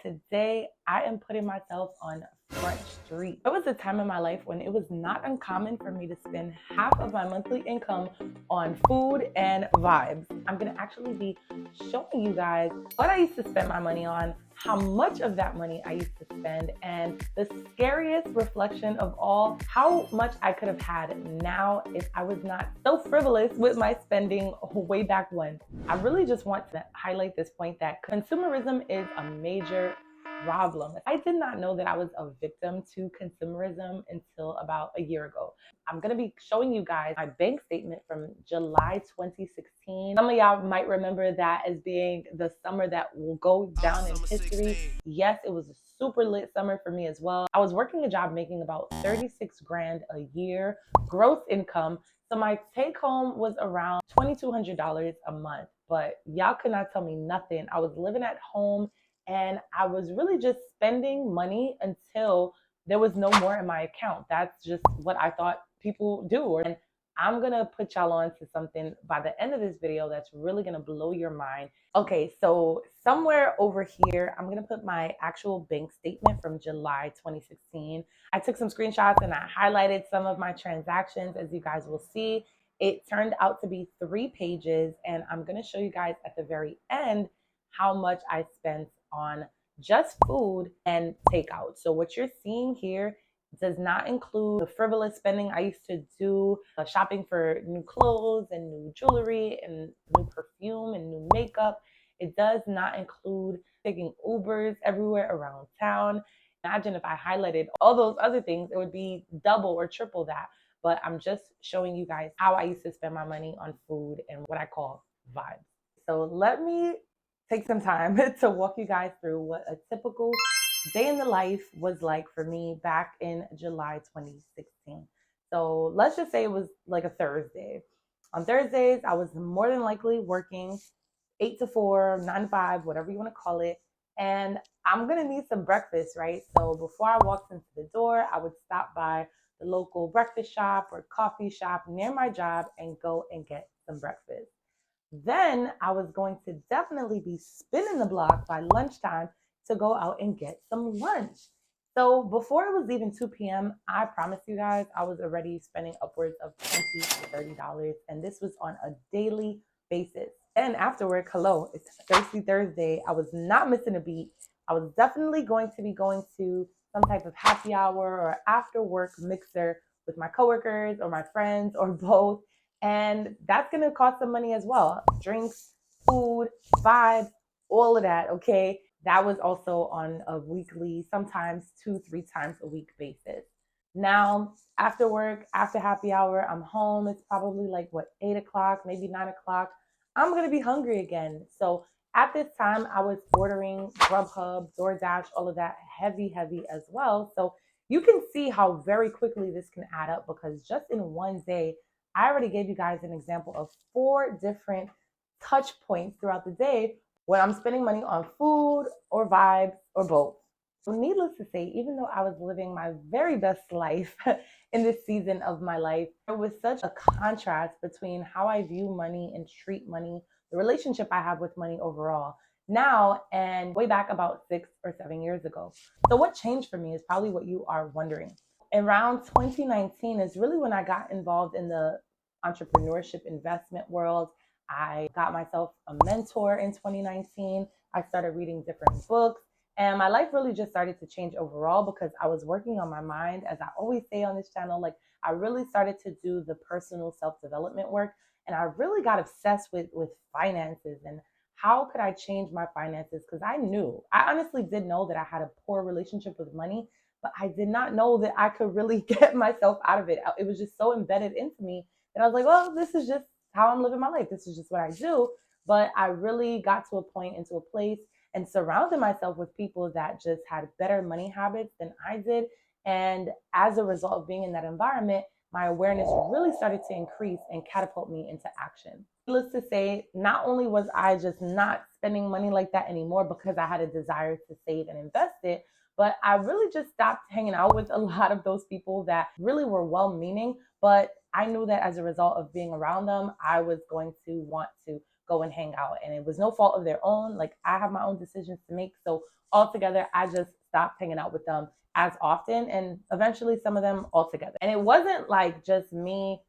today I am putting myself on Front Street. There was a time in my life when it was not uncommon for me to spend half of my monthly income on food and vibes. I'm gonna actually be showing you guys what I used to spend my money on, how much of that money I used to spend, and the scariest reflection of all, how much I could have had now if I was not so frivolous with my spending way back when. I really just want to highlight this point that consumerism is a major problem. I did not know that I was a victim to consumerism until about a year ago. I'm going to be showing you guys my bank statement from July 2016. Some of y'all might remember that as being the summer that will go down in history. Yes, it was a super lit summer for me as well. I was working a job making about 36 grand a year gross income. So my take home was around $2,200 a month, but y'all could not tell me nothing. I was living at home and I was really just spending money until there was no more in my account. That's just what I thought people do. And I'm gonna put y'all on to something by the end of this video that's really gonna blow your mind. Okay, so somewhere over here, I'm gonna put my actual bank statement from July 2016. I took some screenshots and I highlighted some of my transactions. As you guys will see, it turned out to be 3 pages, and I'm gonna show you guys at the very end how much I spent on just food and takeout. So what you're seeing here does not include the frivolous spending I used to do, shopping for new clothes and new jewelry and new perfume and new makeup. It does not include taking Ubers everywhere around town. Imagine if I highlighted all those other things, it would be double or triple that. But I'm just showing you guys how I used to spend my money on food and what I call vibes. So let me take some time to walk you guys through what a typical day in the life was like for me back in July 2016. So let's just say it was like a Thursday. On Thursdays, I was more than likely working 8 to 4, 9 to 5, whatever you want to call it. And I'm going to need some breakfast, right? So before I walked into the door, I would stop by the local breakfast shop or coffee shop near my job and go and get some breakfast. Then I was going to definitely be spinning the block by lunchtime to go out and get some lunch. So before it was even 2 p.m., I promise you guys, I was already spending upwards of $20 to $30. And this was on a daily basis. And after work, hello, it's Thirsty Thursday. I was not missing a beat. I was definitely going to be going to some type of happy hour or after work mixer with my coworkers or my friends or both. And that's going to cost some money as well. Drinks, food, vibes, all of that, okay? That was also on a weekly, sometimes 2-3 times a week basis. Now, after work, after happy hour, I'm home. It's probably like, 8 o'clock, maybe 9 o'clock. I'm going to be hungry again. So at this time, I was ordering Grubhub, DoorDash, all of that heavy as well. So you can see how very quickly this can add up, because just in one day, I already gave you guys an example of 4 different touch points throughout the day when I'm spending money on food or vibes or both. So needless to say, even though I was living my very best life in this season of my life, there was such a contrast between how I view money and treat money, the relationship I have with money overall now and way back about 6 or 7 years ago. So what changed for me is probably what you are wondering. Around 2019 is really when I got involved in the entrepreneurship investment world. I got myself a mentor in 2019. I started reading different books, and my life really just started to change overall because I was working on my mind. As I always say on this channel, like, I really started to do the personal self-development work, and I really got obsessed with finances and how could I change my finances, because I honestly did know that I had a poor relationship with money, but I did not know that I could really get myself out of it. It was just so embedded into me that I was like, well, this is just how I'm living my life. This is just what I do. But I really got to a point, into a place, and surrounded myself with people that just had better money habits than I did. And as a result of being in that environment, my awareness really started to increase and catapult me into action. Needless to say, not only was I just not spending money like that anymore because I had a desire to save and invest it, but I really just stopped hanging out with a lot of those people that really were well-meaning, but I knew that as a result of being around them, I was going to want to go and hang out. And it was no fault of their own. Like, I have my own decisions to make. So altogether, I just stopped hanging out with them as often, and eventually some of them altogether. And it wasn't like just me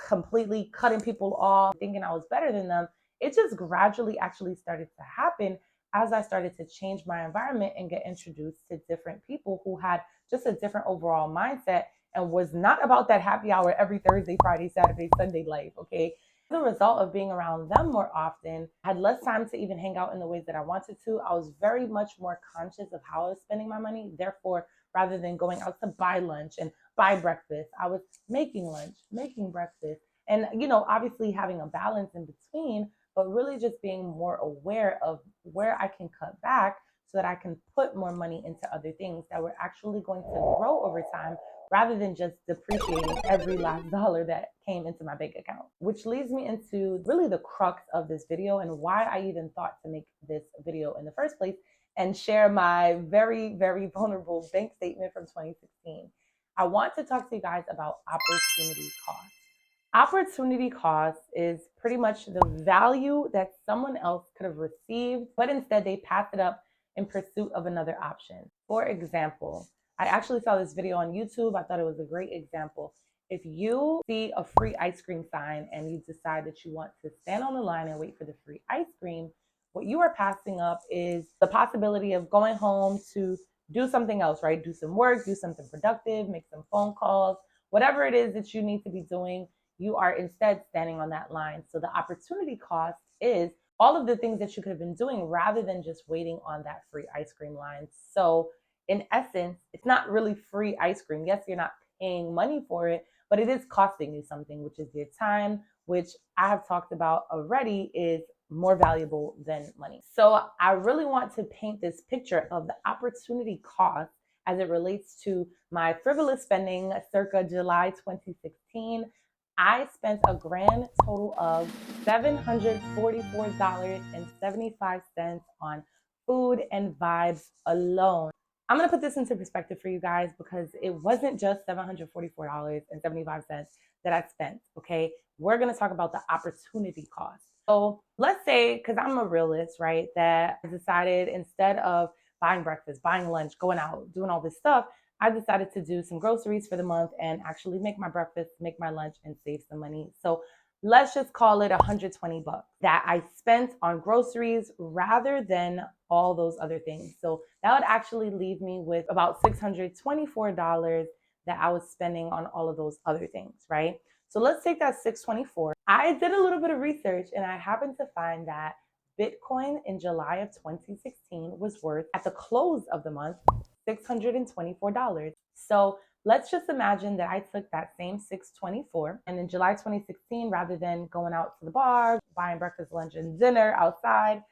completely cutting people off, thinking I was better than them. It just gradually actually started to happen as I started to change my environment and get introduced to different people who had just a different overall mindset and was not about that happy hour every Thursday, Friday, Saturday, Sunday life. Okay. As a result of being around them more often, I had less time to even hang out in the ways that I wanted to. I was very much more conscious of how I was spending my money. Therefore, rather than going out to buy lunch and buy breakfast, I was making lunch, making breakfast, and, obviously having a balance in between, but really just being more aware of where I can cut back so that I can put more money into other things that were actually going to grow over time rather than just depreciating every last dollar that came into my bank account. Which leads me into really the crux of this video and why I even thought to make this video in the first place and share my very, very vulnerable bank statement from 2016. I want to talk to you guys about opportunity cost. Opportunity cost is pretty much the value that someone else could have received, but instead they passed it up in pursuit of another option. For example, I actually saw this video on YouTube. I thought it was a great example. If you see a free ice cream sign and you decide that you want to stand on the line and wait for the free ice cream, what you are passing up is the possibility of going home to do something else, right? Do some work, do something productive, make some phone calls, whatever it is that you need to be doing. You are instead standing on that line. So the opportunity cost is all of the things that you could have been doing rather than just waiting on that free ice cream line. So in essence, it's not really free ice cream. Yes, you're not paying money for it, but it is costing you something, which is your time, which I have talked about already is more valuable than money. So I really want to paint this picture of the opportunity cost as it relates to my frivolous spending circa July 2016. I spent a grand total of $744.75 on food and vibes alone. I'm going to put this into perspective for you guys because it wasn't just $744.75 that I spent, okay? We're going to talk about the opportunity cost. So let's say, because I'm a realist, right, that I decided instead of buying breakfast, buying lunch, going out, doing all this stuff, I decided to do some groceries for the month and actually make my breakfast, make my lunch, and save some money. So let's just call it $120 that I spent on groceries rather than all those other things. So that would actually leave me with about $624 that I was spending on all of those other things, right? So let's take that $624. I did a little bit of research and I happened to find that Bitcoin in July of 2016 was worth, at the close of the month, $624. So let's just imagine that I took that same $624 and in July 2016, rather than going out to the bar, buying breakfast, lunch, and dinner outside,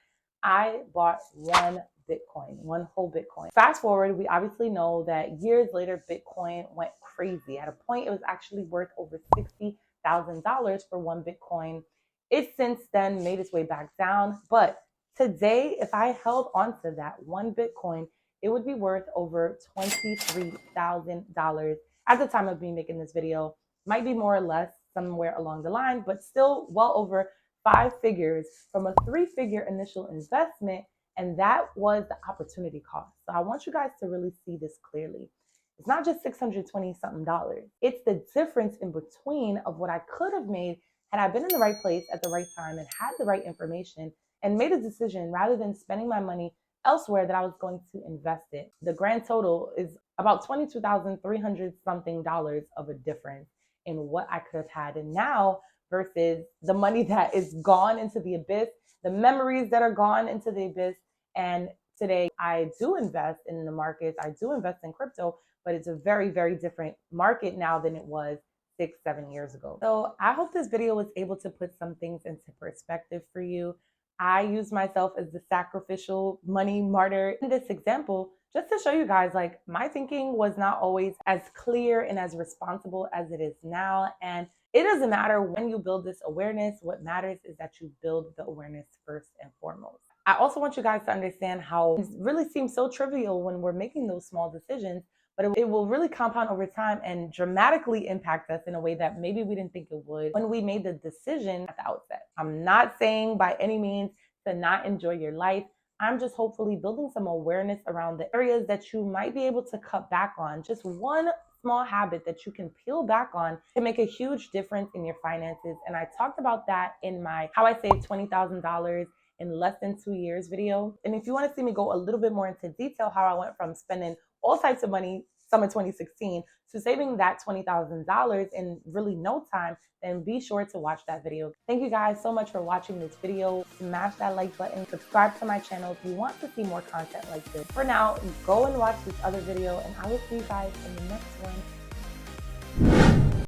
I bought one Bitcoin, one whole Bitcoin. Fast forward, we obviously know that years later, Bitcoin went crazy. At a point, it was actually worth over $60,000 for one Bitcoin. It's since then made its way back down. But today, if I held onto that one Bitcoin, it would be worth over $23,000 at the time of me making this video. Might be more or less somewhere along the line, but still well over 5 figures from a 3-figure initial investment. And that was the opportunity cost. So I want you guys to really see this clearly. It's not just $620 something. It's the difference in between of what I could have made had I been in the right place at the right time and had the right information and made a decision rather than spending my money elsewhere that I was going to invest it. The grand total is about $22,300 something of a difference in what I could have had and now versus the money that is gone into the abyss, the memories that are gone into the abyss. And today I do invest in the markets. I do invest in crypto, but it's a very, very different market now than it was 6-7 years ago. So I hope this video was able to put some things into perspective for you. I use myself as the sacrificial money martyr in this example, just to show you guys, like, my thinking was not always as clear and as responsible as it is now. And it doesn't matter when you build this awareness. What matters is that you build the awareness first and foremost. I also want you guys to understand how it really seems so trivial when we're making those small decisions, but it will really compound over time and dramatically impact us in a way that maybe we didn't think it would when we made the decision at the outset. I'm not saying by any means to not enjoy your life. I'm just hopefully building some awareness around the areas that you might be able to cut back on. Just one small habit that you can peel back on can make a huge difference in your finances. And I talked about that in my How I Saved $20,000 in Less Than 2 Years video. And if you want to see me go a little bit more into detail how I went from spending all types of money summer 2016 to saving that $20,000 in really no time, then be sure to watch that video. Thank you guys so much for watching this video. Smash that like button, subscribe to my channel if you want to see more content like this. For now, go and watch this other video, and I will see you guys in the next one.